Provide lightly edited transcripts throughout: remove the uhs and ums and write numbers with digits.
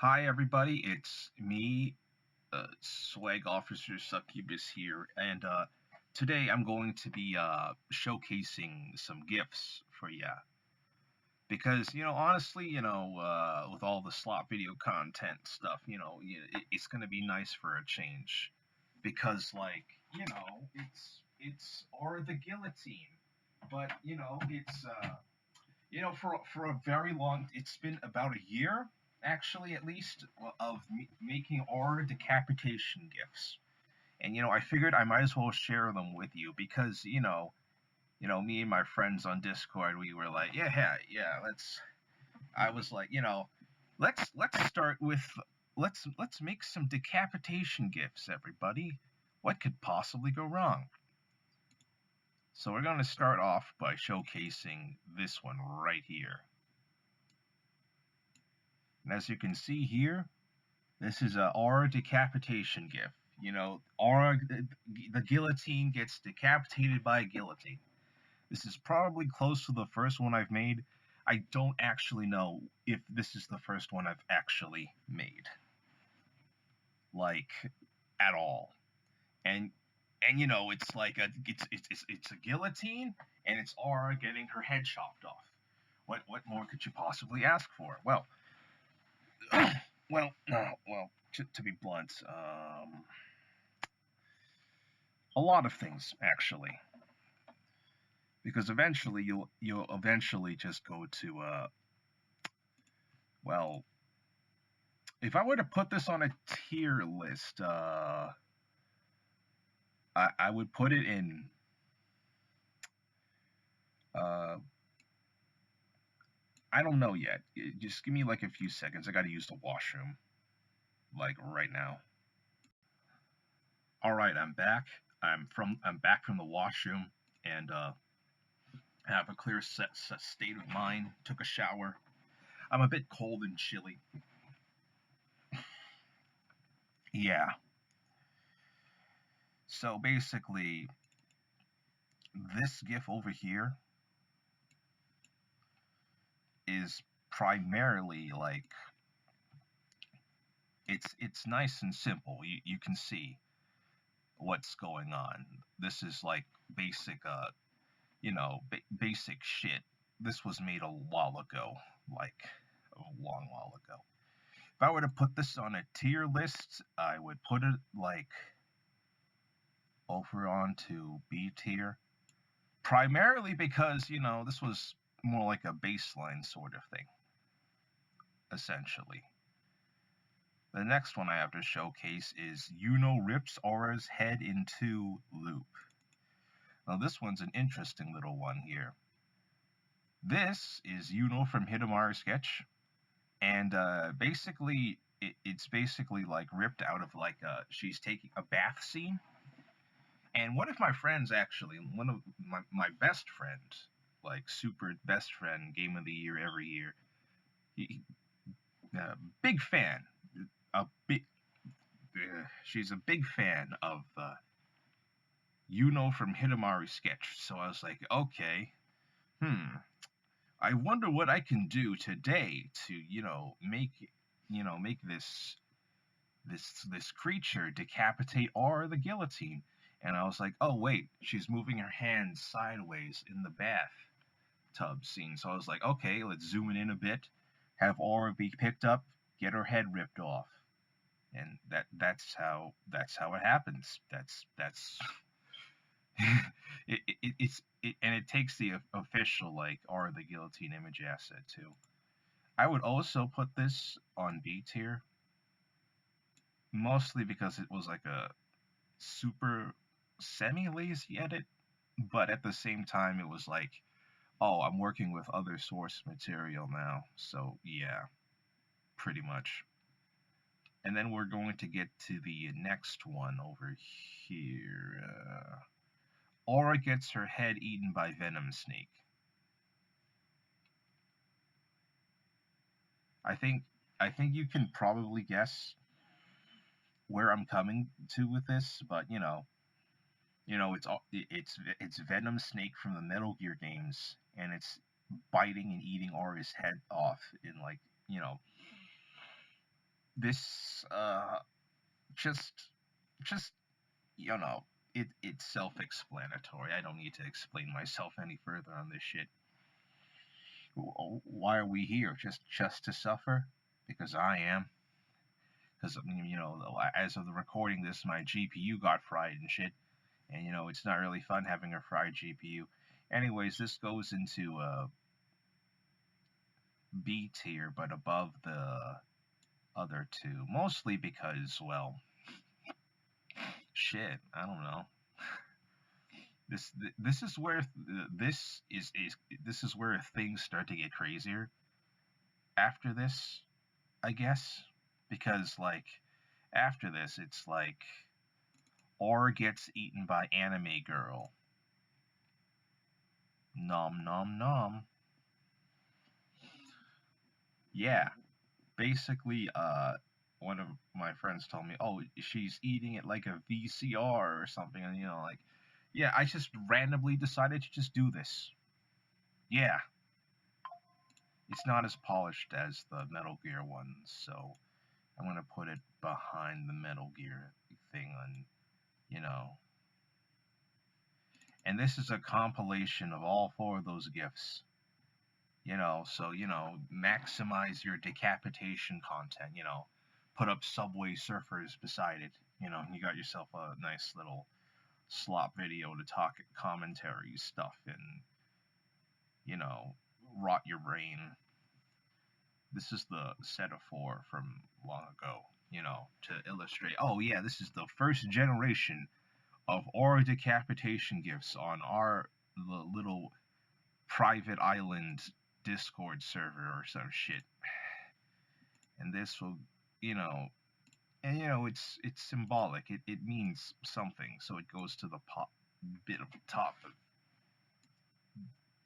Hi everybody, it's me, SwagOfficerSuccubus here, and today I'm going to be showcasing some gifs for ya. Because, honestly, with all the slop video content stuff, it's going to be nice for a change. Because, like, it's or the guillotine, but for a very long, it's been about a year, actually, at least, of making our decapitation gifts. And, I figured I might as well share them with you because, me and my friends on Discord, we were like, yeah, I was like, let's start with, let's make some decapitation gifts, everybody. What could possibly go wrong? So we're going to start off by showcasing this one right here. And as you can see here, this is our decapitation gif. The guillotine gets decapitated by a guillotine. This is probably close to the first one I've made. I don't actually know if this is the first one I've actually made, like, at all. And it's like it's a guillotine, and it's Aura getting her head chopped off. What more could you possibly ask for? To be blunt, a lot of things actually, because eventually you'll eventually just go to well, if I were to put this on a tier list, I would put it in. I don't know yet. Just give me like a few seconds. I got to use the washroom, like right now. All right, I'm back. I'm back from the washroom, and have a clear state of mind. Took a shower. I'm a bit cold and chilly. Yeah. So basically, this GIF over here is primarily like it's nice and simple. You can see what's going on. This is like basic basic shit. This was made a while ago, like a long while ago. If I were to put this on a tier list, I would put it like over onto B tier. Primarily because, this was more like a baseline sort of thing, essentially. The next one I have to showcase is rips Aura's head into loop. Now this one's an interesting little one here. This is from Hidamari's sketch, and basically it's basically like ripped out of like she's taking a bath scene. And one of my friends, actually, one of my best friends, like super best friend, game of the year every year, big fan, she's a big fan of from Hidamari's sketch. So I was like, okay, I wonder what I can do today to make this creature decapitate Aura the guillotine. And I was like, oh wait, she's moving her hands sideways in the bathtub scene. So I was like, okay, let's zoom it in a bit, have Aura be picked up, get her head ripped off, and that's how it happens. That's and it takes the official like Aura the guillotine image asset too. I would also put this on B tier, mostly because it was like a super semi-lazy edit, but at the same time it was like, oh, I'm working with other source material now, so yeah, pretty much. And then we're going to get to the next one over here. Aura gets her head eaten by Venom Snake. I think you can probably guess where I'm coming to with this, but it's Venom Snake from the Metal Gear games, and it's biting and eating Aura's head off in like this just you know, it's self-explanatory. I don't need to explain myself any further on this shit. Why are we here? Just to suffer? Because I am. Because you know, as of the recording this, my GPU got fried and shit, and you know, it's not really fun having a fried GPU. Anyways, this goes into B tier, but above the other two, mostly because, well, shit, I don't know. This is where this is where things start to get crazier after this, I guess, because like after this it's like or gets eaten by anime girl. Nom nom nom. Yeah, basically one of my friends told me, "Oh, she's eating it like a VCR or something," and you know, like, yeah, I just randomly decided to just do this. Yeah, it's not as polished as the Metal Gear one, so I'm gonna put it behind the Metal Gear thing on, you know. And this is a compilation of all four of those gifs, you know. So you know, maximize your decapitation content. You know, put up Subway Surfers beside it. You know, and you got yourself a nice little slop video to talk commentary stuff and you know, rot your brain. This is the set of four from long ago, you know, to illustrate. Oh yeah, this is the first generation of aura decapitation gifts on our little private island Discord server or some shit. And this will, you know, and you know it's symbolic. It means something, so it goes to the bit of top of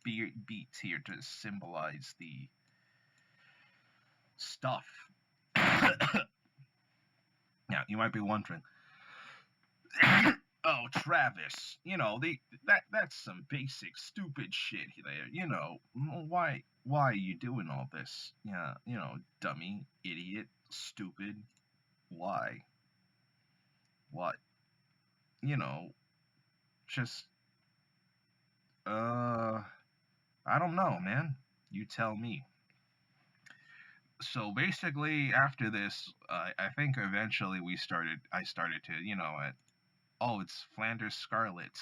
beats here to symbolize the stuff. Now you might be wondering, oh Travis, you know that's some basic stupid shit there. You know why are you doing all this? Yeah, you know, dummy, idiot, stupid. Why? What? You know, just I don't know, man. You tell me. So basically, after this, I think eventually I started to, you know, oh, it's Flanders Scarlet.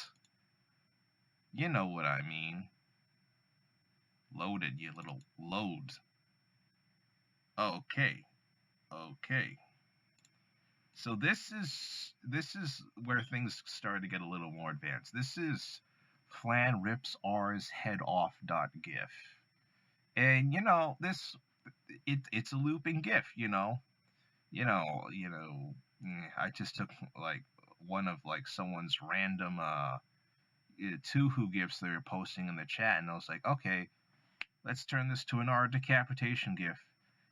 You know what I mean. Loaded, you little load. Okay. So this is where things start to get a little more advanced. This is Flan rips R's head off .gif. And you know, it's a looping GIF, you know. I just took like one of like someone's random two who GIFs they were posting in the chat, and I was like, okay, let's turn this to an R decapitation GIF.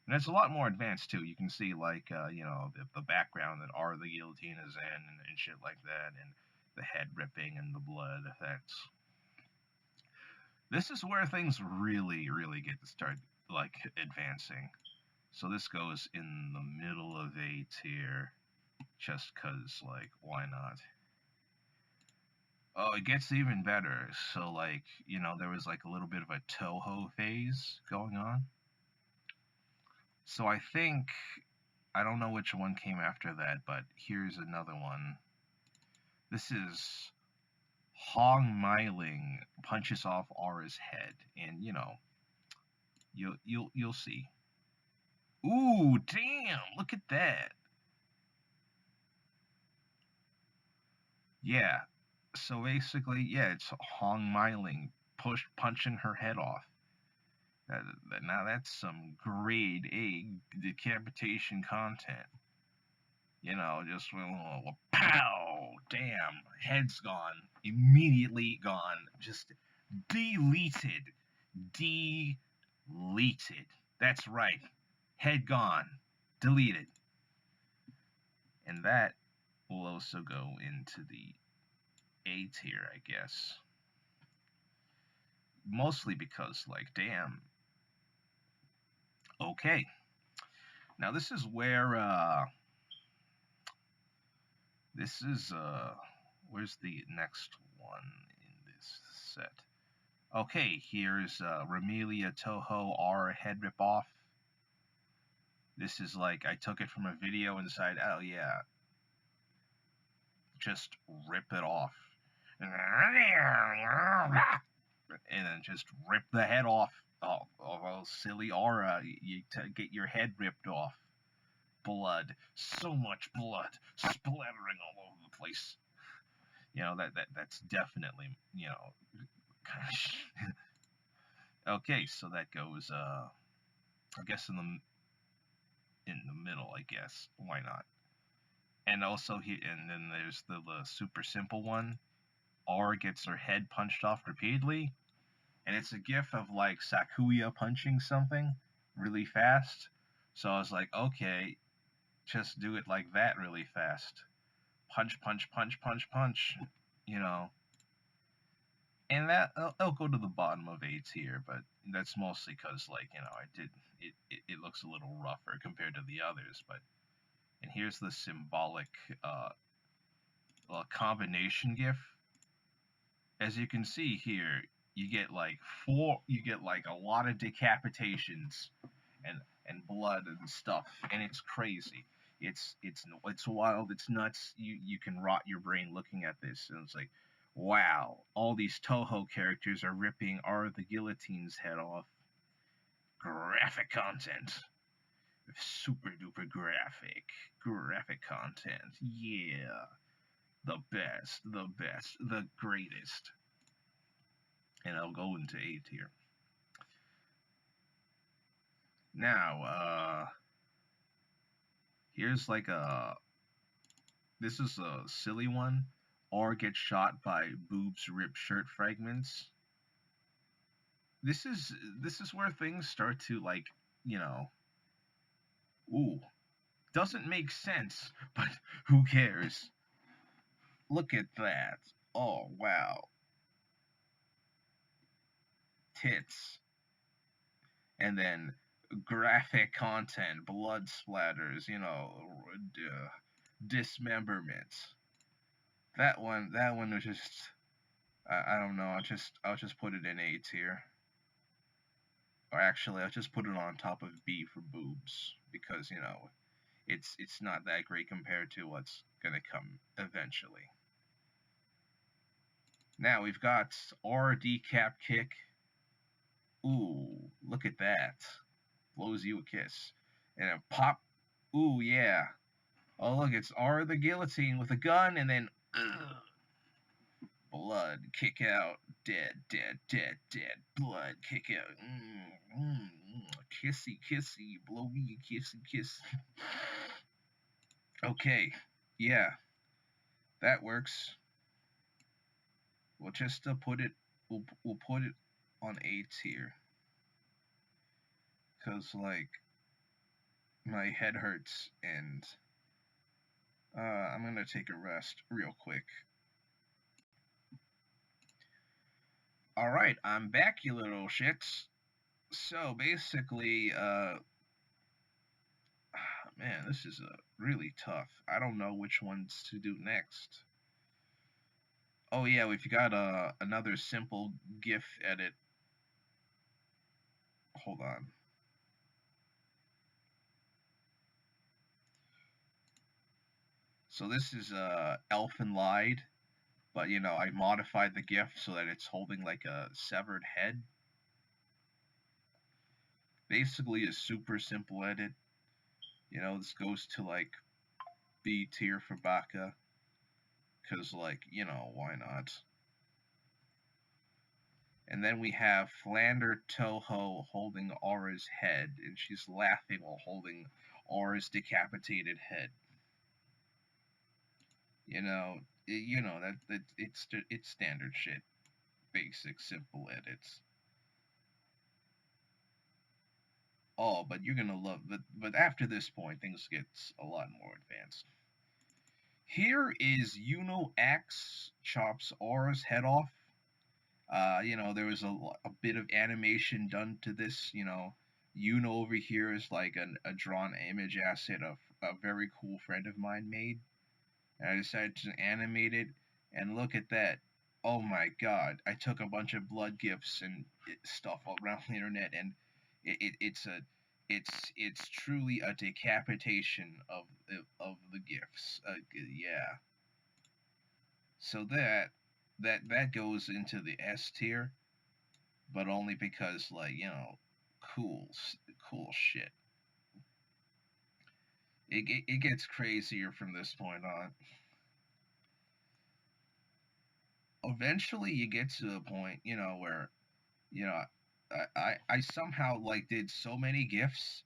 And it's a lot more advanced too. You can see like you know the background that R the guillotine is in and shit like that, and the head ripping and the blood effects. This is where things really get to start like advancing. So this goes in the middle of A tier, just cause like why not? Oh, it gets even better. So like you know there was like a little bit of a Toho phase going on. So I think I don't know which one came after that, but here's another one. This is Hong Myling punches off Aura's head, and you know you'll see. Ooh, damn! Look at that. Yeah. So basically, yeah, it's Hong Myling punching her head off. Now that's some grade A decapitation content. You know, just pow, damn, head's gone, immediately gone, just deleted. That's right, head gone, deleted. And that will also go into the A tier, I guess. Mostly because, like, damn. Okay. Now this is where where's the next one in this set? Okay, here's Ramelia Toho R head rip off. This is like, I took it from a video and decided, oh yeah, just rip it off. And then just rip the head off of a silly aura. You get your head ripped off. Blood. So much blood splattering all over the place. You know, that's definitely, you know, okay, so that goes I guess in the middle, I guess. Why not? And also and then there's the super simple one. R gets her head punched off repeatedly, and it's a gif of like Sakuya punching something really fast. So I was like, okay, just do it like that really fast. Punch, punch, punch, punch, punch. You know. And that I'll go to the bottom of A tier, but that's mostly because, like, you know, it looks a little rougher compared to the others. But and here's the symbolic combination gif. As you can see here, you get like a lot of decapitations and blood and stuff, and it's crazy. It's wild. It's nuts. You can rot your brain looking at this, and it's like, wow, all these Toho characters are ripping the guillotine's head off. Graphic content. Super duper graphic content. Yeah. The best, the greatest. And I'll go into A tier. Now, here's like this is a silly one. R gets shot by boobs rip shirt fragments. This is where things start to, like, you know, ooh, doesn't make sense, but who cares? Look at that. Oh, wow. Tits. And then graphic content, blood splatters, you know, dismemberment. That one was just, I don't know. I'll just put it in A tier. Or actually, I'll just put it on top of B for boobs, because, you know, it's not that great compared to what's gonna come eventually. Now we've got R decap kick. Ooh, look at that. Blows you a kiss. And a pop. Ooh, yeah. Oh, look, it's R the guillotine with a gun, and then blood, kick out, dead, blood, kick out, kissy, blow me a kiss. Okay, yeah, that works. We'll just put it, we'll put it on A tier, cause like my head hurts and I'm gonna take a rest real quick. Alright, I'm back, you little shits. So basically, man, this is really tough. I don't know which ones to do next. Oh yeah, we've got another simple GIF edit. Hold on. So this is Elfin Lied, but you know, I modified the GIF so that it's holding like a severed head. Basically a super simple edit. You know, this goes to like B tier for Baka, because, like, you know, why not? And then we have Flander Toho holding Aura's head, and she's laughing while holding Aura's decapitated head. You know, that it's standard shit, basic, simple edits. Oh, but you're gonna love it. But after this point, things get a lot more advanced. Here is Yuno X chops Aura's head off. You know, there was a bit of animation done to this, you know, over here is like a drawn image asset of a very cool friend of mine made. And I decided to animate it, and look at that. Oh my god, I took a bunch of blood gifs and stuff around the internet, and it's truly a decapitation of the gifs. Yeah. So that goes into the S tier, but only because, like, cool cool shit. It gets crazier from this point on. Eventually, you get to a point, where, I somehow, like, did so many gifs,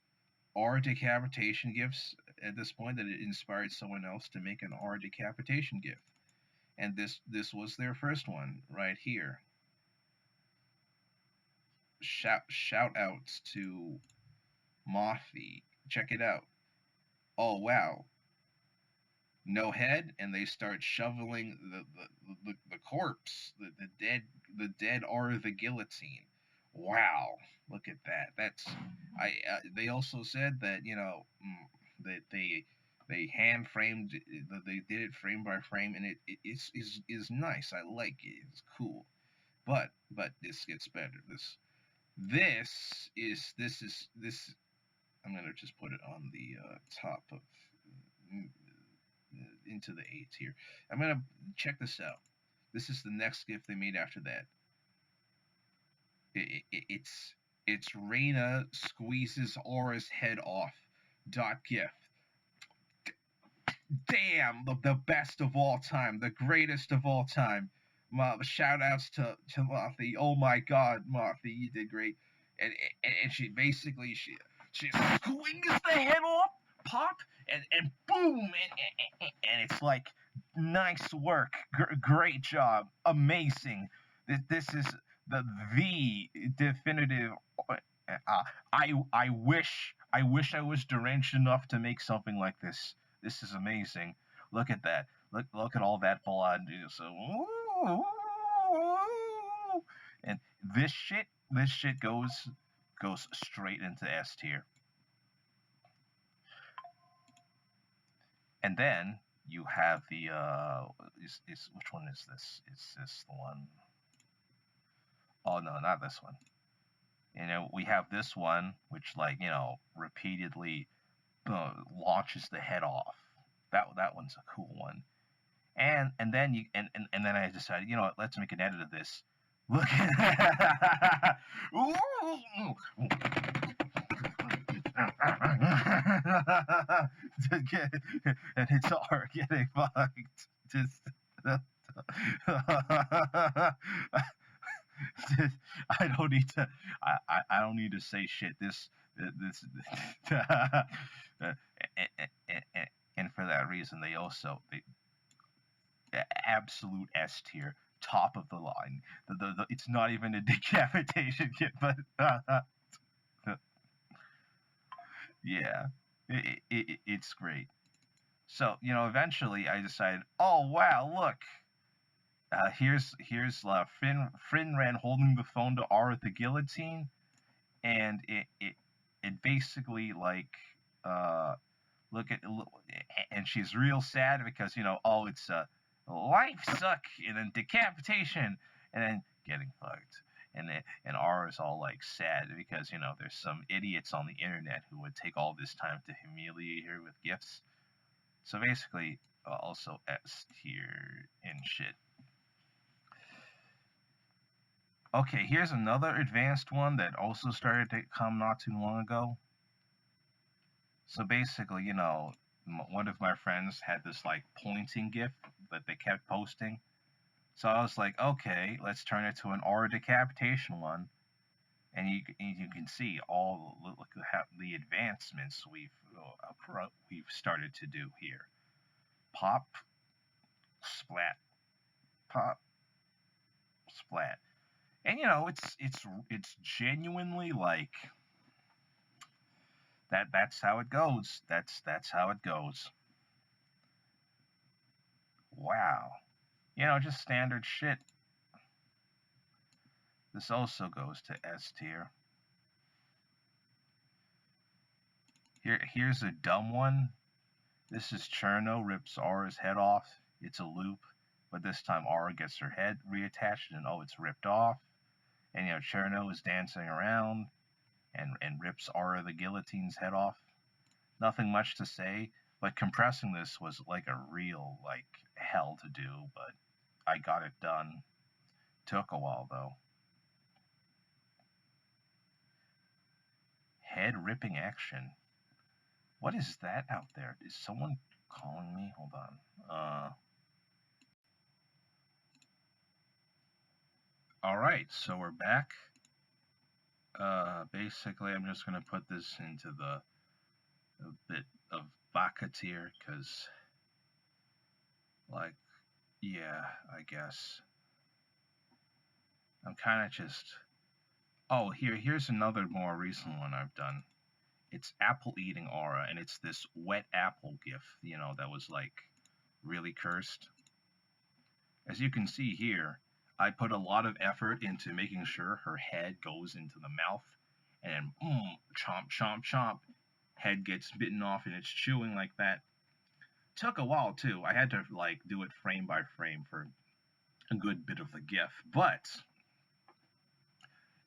R decapitation gifs, at this point, that it inspired someone else to make an R decapitation gif, and this was their first one right here. Shout outs to Mothy. Check it out. Oh wow, no head, and they start shoveling the corpse, the dead are the guillotine. Wow, look at that. That's they also said that, that they hand framed, that they did it frame by frame, and it is nice. I like it. It's cool. But this gets better. This I'm gonna just put it on the top of, mm, into the A tier. I'm gonna check this out. This is the next gift they made after that. It's Reina squeezes Aura's head off. .gif. Damn, the best of all time, the greatest of all time. Shout outs to Mothy. Oh my god, Mothy, you did great. And she basically she squeezes the head off, pop, and boom, and it's like, nice work, great job, amazing. This is the definitive. I wish I was deranged enough to make something like this. This is amazing. Look at that. Look at all that blood. So, and this shit goes straight into S tier. And then you have the which one is this? Is this the one? Oh no, not this one. We have this one, which, like, repeatedly launches the head off. That one's a cool one. And then then I decided, what, let's make an edit of this. Look at and it's all getting fucked. Just I don't need to. I don't need to say shit. This and for that reason, they absolute S tier, top of the line. It's not even a decapitation kit, but yeah, it's great. So, eventually I decided, oh wow, look. Here's Finran holding the phone to R with the guillotine, and it basically, like, and she's real sad because, oh, it's life suck, and then decapitation, and then getting fucked, and R is all, like, sad because, there's some idiots on the internet who would take all this time to humiliate her with gifts. So basically, also S tier and shit. Okay, here's another advanced one that also started to come not too long ago. So basically, one of my friends had this, like, pointing gif that they kept posting. So I was like, okay, let's turn it to an R decapitation one. And you can see all the advancements we've started to do here. Pop, splat, pop, splat. And it's genuinely, like, that's how it goes. That's how it goes. Wow. Just standard shit. This also goes to S tier. Here's a dumb one. This is Cherno rips Aura's head off. It's a loop, but this time Aura gets her head reattached, and oh, it's ripped off. And Cherno is dancing around and rips Aura the guillotine's head off. Nothing much to say, but compressing this was like a real hell to do, but I got it done. Took a while though. Head ripping action. What is that out there? Is someone calling me? Hold on. Alright, so we're back. Basically, I'm just going to put this into a bit of baka tier, because, yeah, I guess. I'm kind of just... Oh, here's another more recent one I've done. It's apple eating Aura, and it's this wet apple gif, that was, really cursed. As you can see here, I put a lot of effort into making sure her head goes into the mouth, and then chomp, chomp, chomp, head gets bitten off, and it's chewing like that. Took a while too. I had to do it frame by frame for a good bit of the gif, but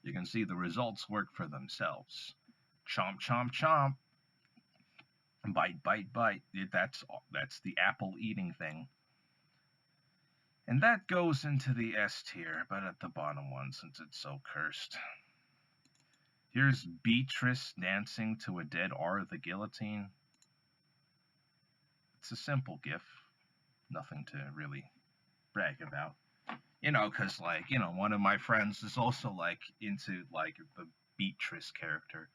you can see the results work for themselves. Chomp, chomp, chomp, bite, bite, bite. That's the apple eating thing. And that goes into the S tier, but at the bottom one, since it's so cursed. Here's Beatrice dancing to a dead Aura the guillotine. It's a simple gif. Nothing to really brag about. Because, one of my friends is also, into, the Beatrice character.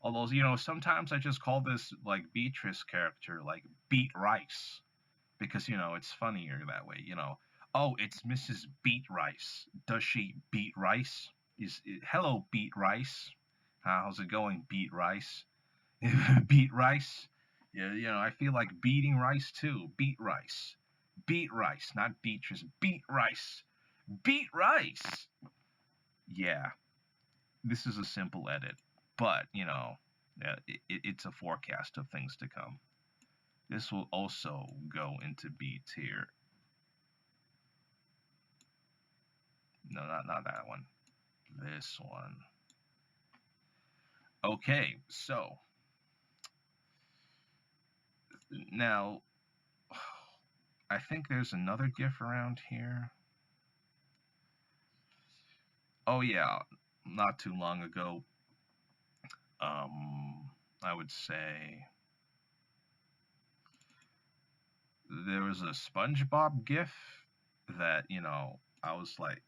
Although, sometimes I just call this, Beatrice character, Beat Rice. Because, it's funnier that way, Oh, it's Mrs. Beat Rice. Does she beat rice? Hello, Beat Rice. How's it going, Beat Rice? Beat Rice? Yeah, I feel like beating rice too. Beat Rice. Beat Rice, not Beatrice. Beat Rice. Beat Rice! Yeah. This is a simple edit. But, it's a forecast of things to come. This will also go into B tier. No, not that one. This one. Okay, so now I think there's another GIF around here. Oh yeah, not too long ago. I would say there was a SpongeBob GIF that, I was like,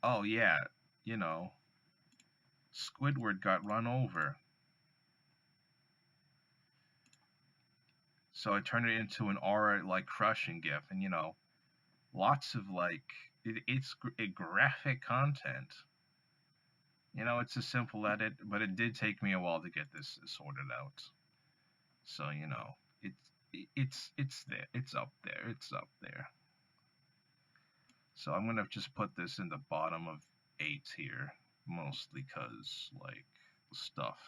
oh yeah, Squidward got run over. So I turned it into an Aura crushing GIF, and lots of it's graphic content. It's a simple edit, but it did take me a while to get this sorted out. So it's there, it's up there. So I'm gonna just put this in the bottom of 8 here, mostly because stuff.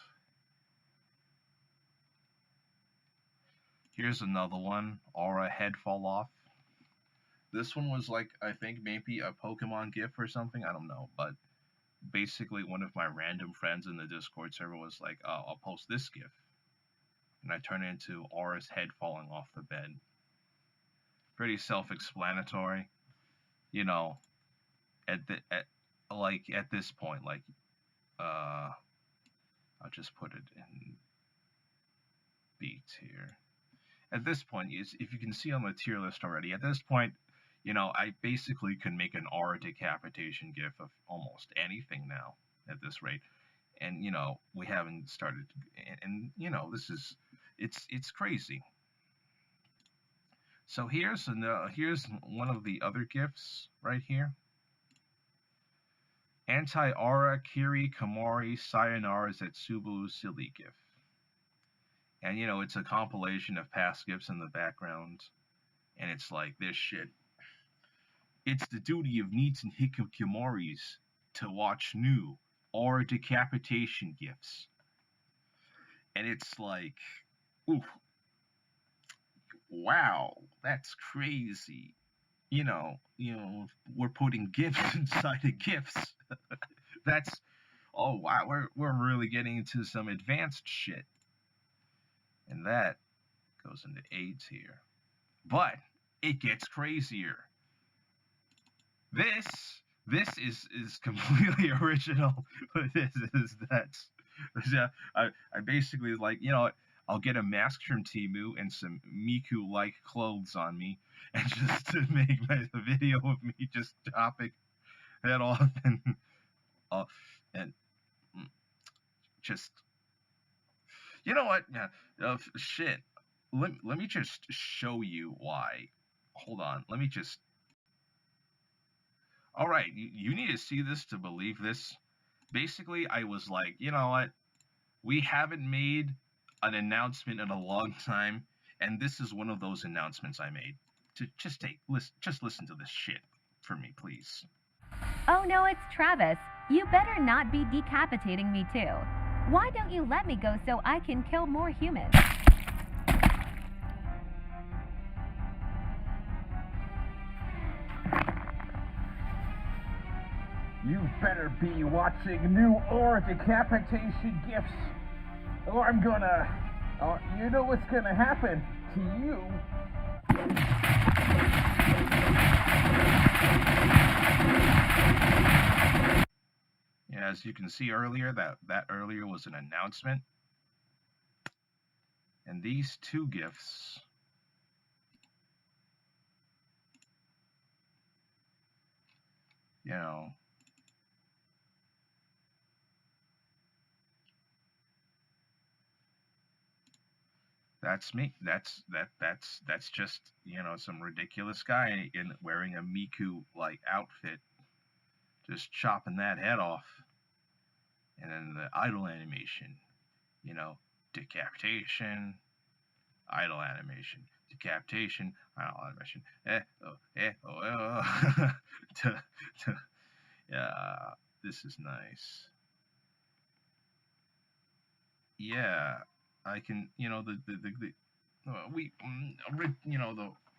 Here's another one, Aura head fall off. This one was I think maybe a Pokemon GIF or something, I don't know, but basically one of my random friends in the Discord server was like, oh, I'll post this GIF. And I turn it into Aura's head falling off the bed. Pretty self-explanatory. At this point, I'll just put it in B tier. At this point, if you can see on the tier list already, at this point, I basically can make an Aura decapitation GIF of almost anything now at this rate. And, we haven't started, and this is, it's crazy. So here's one of the other GIFs right here. Anti-Aura Kiri Kamari Sayonara Zetsubu Silly GIF. And, it's a compilation of past GIFs in the background. And it's like this shit. It's the duty of Neats and Hikikomoris to watch new Aura decapitation GIFs. And it's like, ooh, wow, that's crazy. We're putting gifts inside of gifts. That's, oh wow, we're really getting into some advanced shit. And that goes into AIDS here. But it gets crazier. This this is completely original. This is that's yeah, I basically like, I'll get a mask from Timu and some Miku like clothes on me and just to make my video of me just chopping head off uh, and just, you know what? Yeah, shit. Let me just show you why. Hold on. Let me just. All right, you need to see this to believe this. Basically, I was like, you know what? We haven't made an announcement in a long time, and this is one of those announcements I made. To just listen to this shit for me, please. Oh no, it's Travis. You better not be decapitating me too. Why don't you let me go so I can kill more humans? You better be watching new or decapitation gifts, or I'm gonna. You know what's gonna happen to you. Yeah, as you can see earlier, that earlier was an announcement. And these two gifts, you know, that's me. That's just, some ridiculous guy in wearing a Miku like outfit, just chopping that head off. And then the idle animation, decapitation, idle animation, decapitation, idle animation. Yeah, this is nice. Yeah, I can,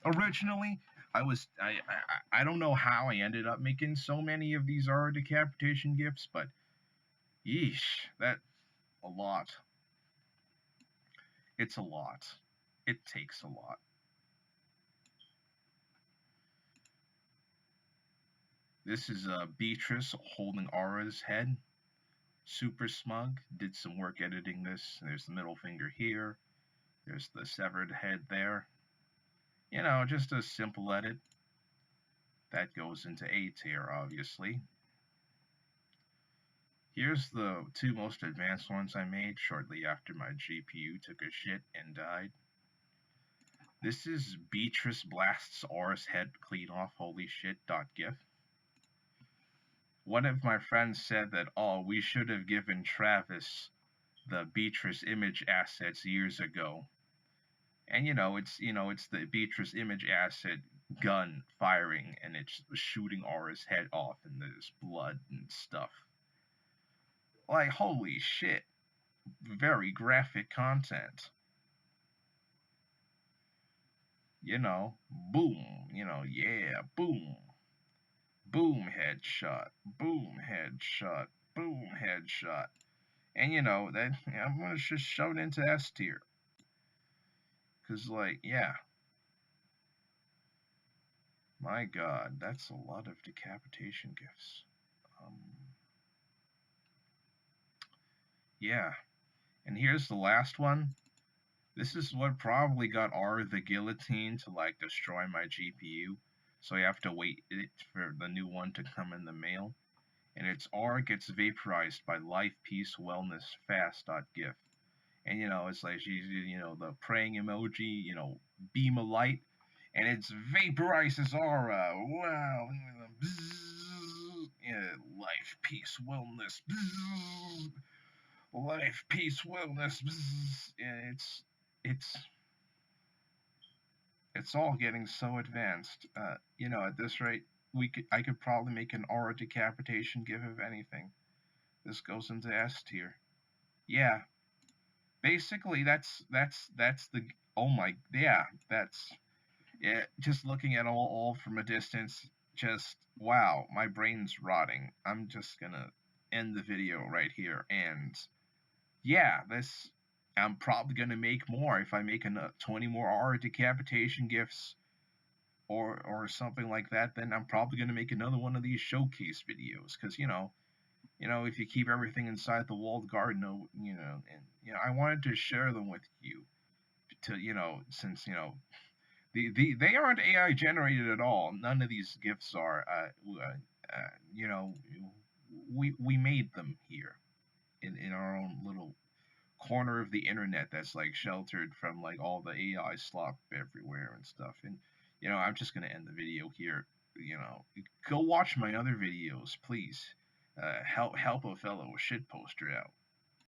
originally I don't know how I ended up making so many of these R decapitation gifts, but yeesh, that a lot. It's a lot. It takes a lot. This is Beatrice holding Aura's head. Super smug. Did some work editing this. There's the middle finger here. There's the severed head there. Just a simple edit. That goes into A tier, obviously. Here's the two most advanced ones I made shortly after my GPU took a shit and died. This is Beatrice blasts Aura's head clean off holy shit .gif. One of my friends said that, oh, we should have given Travis the Beatrice image assets years ago. And it's the Beatrice image asset gun firing and it's shooting Aura's head off and there's blood and stuff. Like, holy shit. Very graphic content. Boom, yeah, boom. Boom, headshot. Boom, headshot. Boom, headshot. And then I'm gonna just shove it into S tier. Cause yeah. My god, that's a lot of decapitation gifts. Yeah. And here's the last one. This is what probably got R the guillotine to destroy my GPU. So I have to wait for the new one to come in the mail. And it's R gets vaporized by Life Peace Wellness Fast.gif. And it's like she's the praying emoji, beam of light, and it's vaporizes Aura. Wow. Yeah, life, peace, wellness. Life, peace, wellness. Yeah, it's all getting so advanced. At this rate, I could probably make an Aura decapitation gif of anything. This goes into S tier. Yeah. basically that's the, oh my, yeah, that's, yeah, just looking at all from a distance, just wow, my brain's rotting. I'm just gonna end the video right here. And yeah, this, I'm probably gonna make more if I make 20 more R decapitation gifts or something like that. Then I'm probably gonna make another one of these showcase videos, because if you keep everything inside the walled garden, and I wanted to share them with you, to since they aren't AI generated at all. None of these gifts are. You know, we made them here in our own little corner of the internet that's like sheltered from like all the AI slop everywhere and stuff. And I'm just gonna end the video here. Go watch my other videos, please. Help a fellow shitposter out.